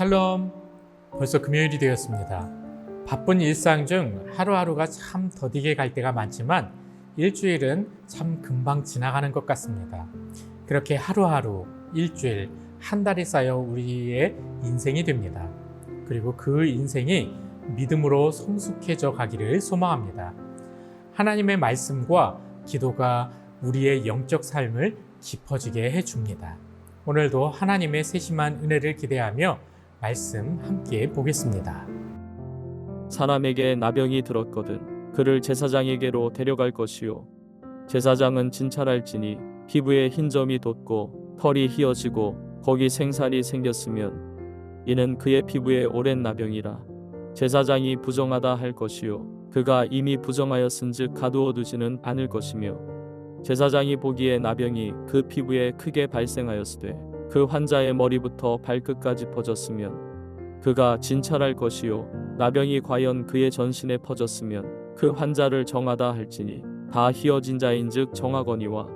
샬롬. 벌써 금요일이 되었습니다. 바쁜 일상 중 하루하루가 참 더디게 갈 때가 많지만 일주일은 참 금방 지나가는 것 같습니다. 그렇게 하루하루, 일주일, 한 달이 쌓여 우리의 인생이 됩니다. 그리고 그 인생이 믿음으로 성숙해져 가기를 소망합니다. 하나님의 말씀과 기도가 우리의 영적 삶을 깊어지게 해줍니다. 오늘도 하나님의 세심한 은혜를 기대하며 말씀 함께 보겠습니다. 사람에게 나병이 들었거든 그를 제사장에게로 데려갈 것이요 제사장은 진찰할지니 피부에 흰 점이 돋고 털이 휘어지고 거기 생살이 생겼으면 이는 그의 피부에 오랜 나병이라 제사장이 부정하다 할 것이요 그가 이미 부정하였은즉 가두어 두지는 않을 것이며 제사장이 보기에 나병이 그 피부에 크게 발생하였으되 그 환자의 머리부터 발끝까지 퍼졌으면 그가 진찰할 것이요 나병이 과연 그의 전신에 퍼졌으면 그 환자를 정하다 할지니 다 휘어진 자인즉 정하거니와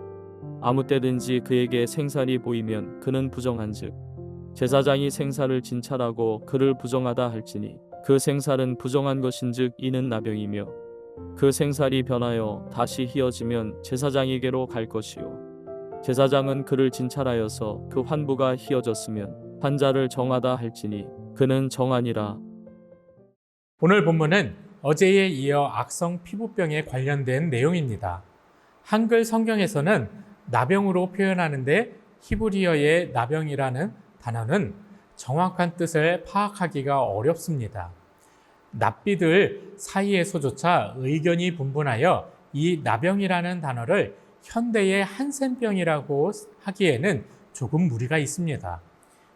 아무 때든지 그에게 생살이 보이면 그는 부정한즉 제사장이 생살을 진찰하고 그를 부정하다 할지니 그 생살은 부정한 것인즉 이는 나병이며 그 생살이 변하여 다시 휘어지면 제사장에게로 갈 것이요 제사장은 그를 진찰하여서 그 환부가 휘어졌으면 환자를 정하다 할지니 그는 정하니라. 오늘 본문은 어제에 이어 악성 피부병에 관련된 내용입니다. 한글 성경에서는 나병으로 표현하는데 히브리어의 나병이라는 단어는 정확한 뜻을 파악하기가 어렵습니다. 납비들 사이에서조차 의견이 분분하여 이 나병이라는 단어를 현대의 한센병이라고 하기에는 조금 무리가 있습니다.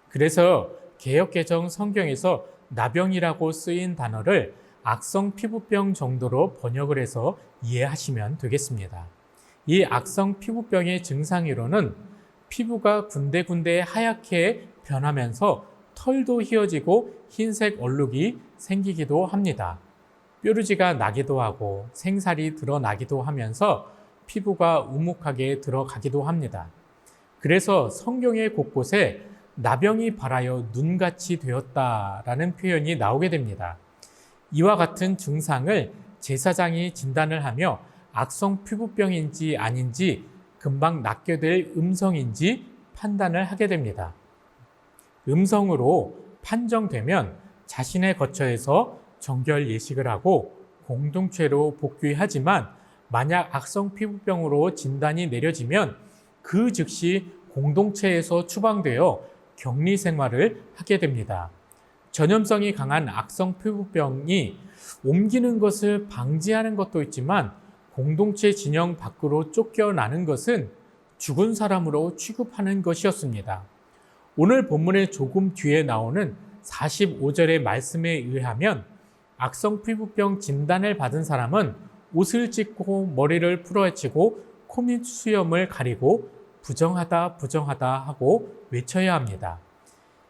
그래서 개역개정 성경에서 나병이라고 쓰인 단어를 악성 피부병 정도로 번역을 해서 이해하시면 되겠습니다. 이 악성 피부병의 증상으로는 피부가 군데군데 하얗게 변하면서 털도 휘어지고 흰색 얼룩이 생기기도 합니다. 뾰루지가 나기도 하고 생살이 드러나기도 하면서 피부가 우묵하게 들어가기도 합니다. 그래서 성경의 곳곳에 나병이 발하여 눈같이 되었다라는 표현이 나오게 됩니다. 이와 같은 증상을 제사장이 진단을 하며 악성 피부병인지 아닌지 금방 낫게 될 음성인지 판단을 하게 됩니다. 음성으로 판정되면 자신의 거처에서 정결 예식을 하고 공동체로 복귀하지만 만약 악성 피부병으로 진단이 내려지면 그 즉시 공동체에서 추방되어 격리 생활을 하게 됩니다. 전염성이 강한 악성 피부병이 옮기는 것을 방지하는 것도 있지만 공동체 진영 밖으로 쫓겨나는 것은 죽은 사람으로 취급하는 것이었습니다. 오늘 본문의 조금 뒤에 나오는 45절의 말씀에 의하면 악성 피부병 진단을 받은 사람은 옷을 찢고 머리를 풀어헤치고 코밑 수염을 가리고 부정하다 부정하다 하고 외쳐야 합니다.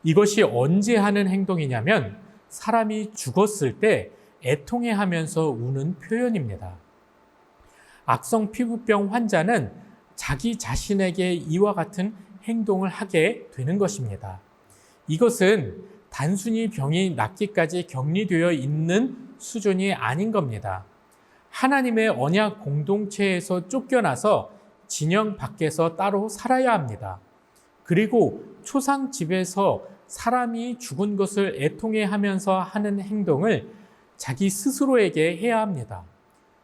이것이 언제 하는 행동이냐면 사람이 죽었을 때 애통해하면서 우는 표현입니다. 악성 피부병 환자는 자기 자신에게 이와 같은 행동을 하게 되는 것입니다. 이것은 단순히 병이 낫기까지 격리되어 있는 수준이 아닌 겁니다. 하나님의 언약 공동체에서 쫓겨나서 진영 밖에서 따로 살아야 합니다. 그리고 초상 집에서 사람이 죽은 것을 애통해하면서 하는 행동을 자기 스스로에게 해야 합니다.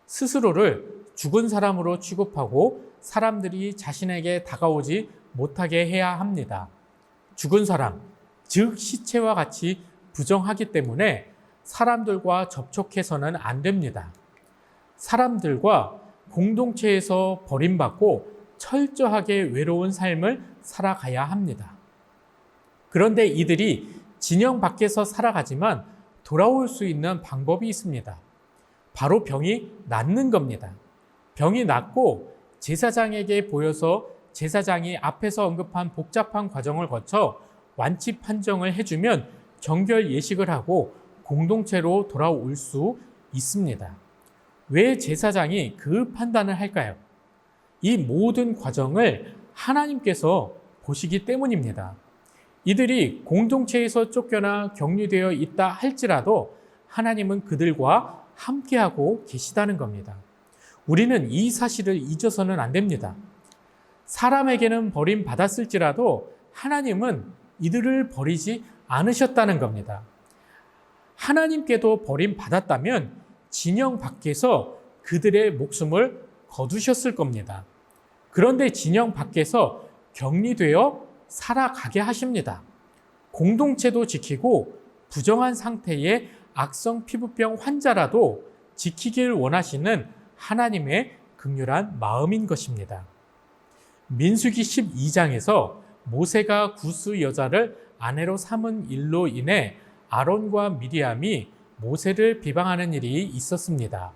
스스로를 죽은 사람으로 취급하고 사람들이 자신에게 다가오지 못하게 해야 합니다. 죽은 사람, 즉 시체와 같이 부정하기 때문에 사람들과 접촉해서는 안 됩니다. 사람들과 공동체에서 버림받고 철저하게 외로운 삶을 살아가야 합니다. 그런데 이들이 진영 밖에서 살아가지만 돌아올 수 있는 방법이 있습니다. 바로 병이 낫는 겁니다. 병이 낫고 제사장에게 보여서 제사장이 앞에서 언급한 복잡한 과정을 거쳐 완치 판정을 해주면 정결 예식을 하고 공동체로 돌아올 수 있습니다. 왜 제사장이 그 판단을 할까요? 이 모든 과정을 하나님께서 보시기 때문입니다. 이들이 공동체에서 쫓겨나 격리되어 있다 할지라도 하나님은 그들과 함께하고 계시다는 겁니다. 우리는 이 사실을 잊어서는 안 됩니다. 사람에게는 버림받았을지라도 하나님은 이들을 버리지 않으셨다는 겁니다. 하나님께도 버림받았다면 진영 밖에서 그들의 목숨을 거두셨을 겁니다. 그런데 진영 밖에서 격리되어 살아가게 하십니다. 공동체도 지키고 부정한 상태의 악성 피부병 환자라도 지키길 원하시는 하나님의 긍휼한 마음인 것입니다. 민수기 12장에서 모세가 구스 여자를 아내로 삼은 일로 인해 아론과 미리암이 모세를 비방하는 일이 있었습니다.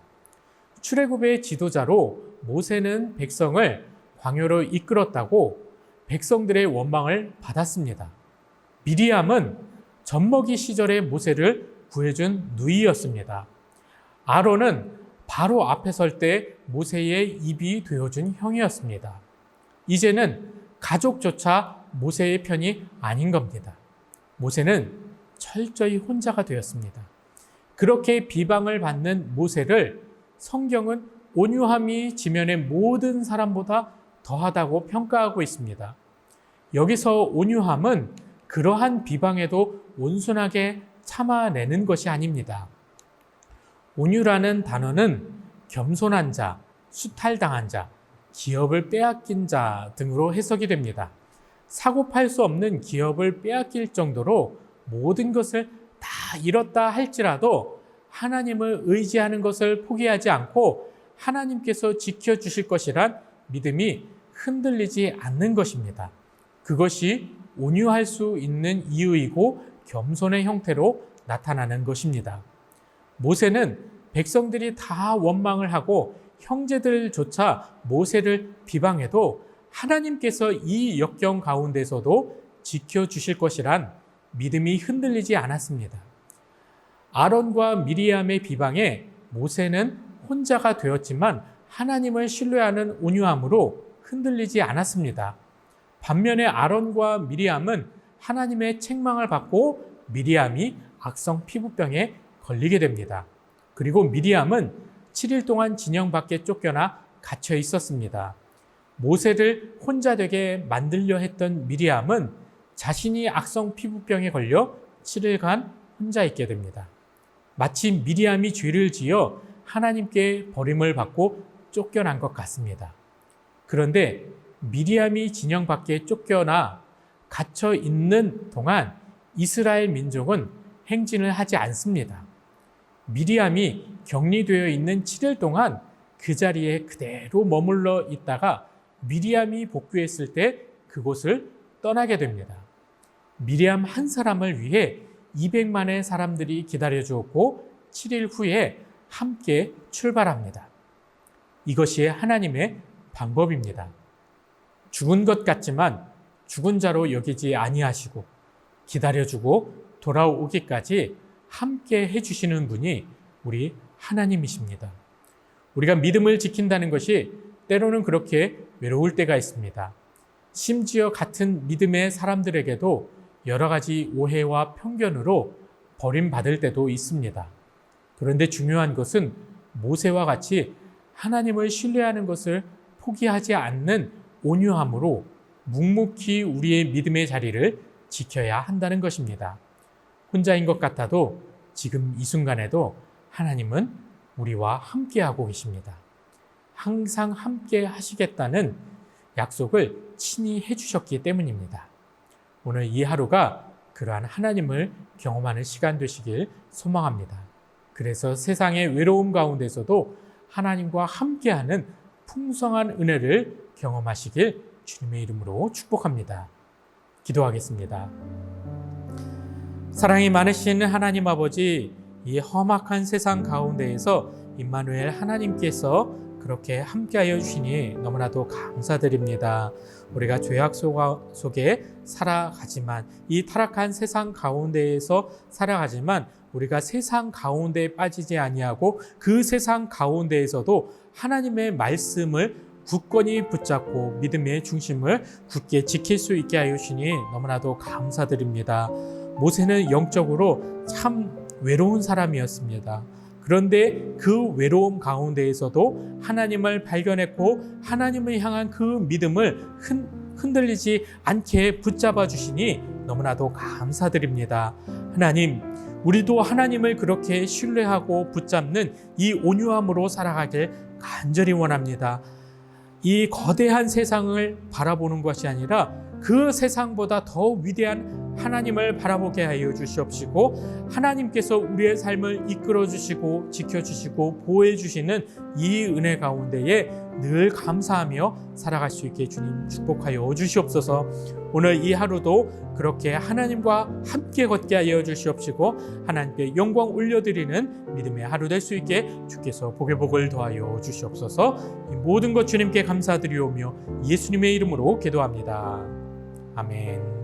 출애굽의 지도자로 모세는 백성을 광야로 이끌었다고 백성들의 원망을 받았습니다. 미리암은 젖먹이 시절에 모세를 구해준 누이였습니다. 아론은 바로 앞에 설 때 모세의 입이 되어준 형이었습니다. 이제는 가족조차 모세의 편이 아닌 겁니다. 모세는 철저히 혼자가 되었습니다. 그렇게 비방을 받는 모세를 성경은 온유함이 지면의 모든 사람보다 더하다고 평가하고 있습니다. 여기서 온유함은 그러한 비방에도 온순하게 참아내는 것이 아닙니다. 온유라는 단어는 겸손한 자, 수탈당한 자, 기업을 빼앗긴 자 등으로 해석이 됩니다. 사고 팔 수 없는 기업을 빼앗길 정도로 모든 것을 다 잃었다 할지라도 하나님을 의지하는 것을 포기하지 않고 하나님께서 지켜주실 것이란 믿음이 흔들리지 않는 것입니다. 그것이 온유할 수 있는 이유이고 겸손의 형태로 나타나는 것입니다. 모세는 백성들이 다 원망을 하고 형제들조차 모세를 비방해도 하나님께서 이 역경 가운데서도 지켜주실 것이란 믿음이 흔들리지 않았습니다. 아론과 미리암의 비방에 모세는 혼자가 되었지만 하나님을 신뢰하는 온유함으로 흔들리지 않았습니다. 반면에 아론과 미리암은 하나님의 책망을 받고 미리암이 악성 피부병에 걸리게 됩니다. 그리고 미리암은 7일 동안 진영 밖에 쫓겨나 갇혀 있었습니다. 모세를 혼자 되게 만들려 했던 미리암은 자신이 악성 피부병에 걸려 7일간 혼자 있게 됩니다. 마치 미리암이 죄를 지어 하나님께 버림을 받고 쫓겨난 것 같습니다. 그런데 미리암이 진영 밖에 쫓겨나 갇혀 있는 동안 이스라엘 민족은 행진을 하지 않습니다. 미리암이 격리되어 있는 7일 동안 그 자리에 그대로 머물러 있다가 미리암이 복귀했을 때 그곳을 떠나게 됩니다. 미리암 한 사람을 위해 200만의 사람들이 기다려 주었고 7일 후에 함께 출발합니다. 이것이 하나님의 방법입니다. 죽은 것 같지만 죽은 자로 여기지 아니하시고 기다려주고 돌아오기까지 함께 해주시는 분이 우리 하나님이십니다. 우리가 믿음을 지킨다는 것이 때로는 그렇게 외로울 때가 있습니다. 심지어 같은 믿음의 사람들에게도 여러 가지 오해와 편견으로 버림받을 때도 있습니다. 그런데 중요한 것은 모세와 같이 하나님을 신뢰하는 것을 포기하지 않는 온유함으로 묵묵히 우리의 믿음의 자리를 지켜야 한다는 것입니다. 혼자인 것 같아도 지금 이 순간에도 하나님은 우리와 함께하고 계십니다. 항상 함께 하시겠다는 약속을 친히 해주셨기 때문입니다. 오늘 이 하루가 그러한 하나님을 경험하는 시간 되시길 소망합니다. 그래서 세상의 외로움 가운데서도 하나님과 함께하는 풍성한 은혜를 경험하시길 주님의 이름으로 축복합니다. 기도하겠습니다. 사랑이 많으신 하나님 아버지, 이 험악한 세상 가운데에서 임마누엘 하나님께서 그렇게 함께하여 주시니 너무나도 감사드립니다. 우리가 죄악 속에 살아가지만, 이 타락한 세상 가운데에서 살아가지만 우리가 세상 가운데에 빠지지 아니하고 그 세상 가운데에서도 하나님의 말씀을 굳건히 붙잡고 믿음의 중심을 굳게 지킬 수 있게 하여 주시니 너무나도 감사드립니다. 모세는 영적으로 참 외로운 사람이었습니다. 그런데 그 외로움 가운데에서도 하나님을 발견했고 하나님을 향한 그 믿음을 흔들리지 않게 붙잡아 주시니 너무나도 감사드립니다. 하나님, 우리도 하나님을 그렇게 신뢰하고 붙잡는 이 온유함으로 살아가길 간절히 원합니다. 이 거대한 세상을 바라보는 것이 아니라 그 세상보다 더 위대한 하나님을 바라보게 하여 주시옵시고 하나님께서 우리의 삶을 이끌어 주시고 지켜주시고 보호해 주시는 이 은혜 가운데에 늘 감사하며 살아갈 수 있게 주님 축복하여 주시옵소서. 오늘 이 하루도 그렇게 하나님과 함께 걷게 하여 주시옵시고 하나님께 영광 올려드리는 믿음의 하루 될 수 있게 주께서 복의 복을 더하여 주시옵소서. 이 모든 것 주님께 감사드리오며 예수님의 이름으로 기도합니다. 아멘.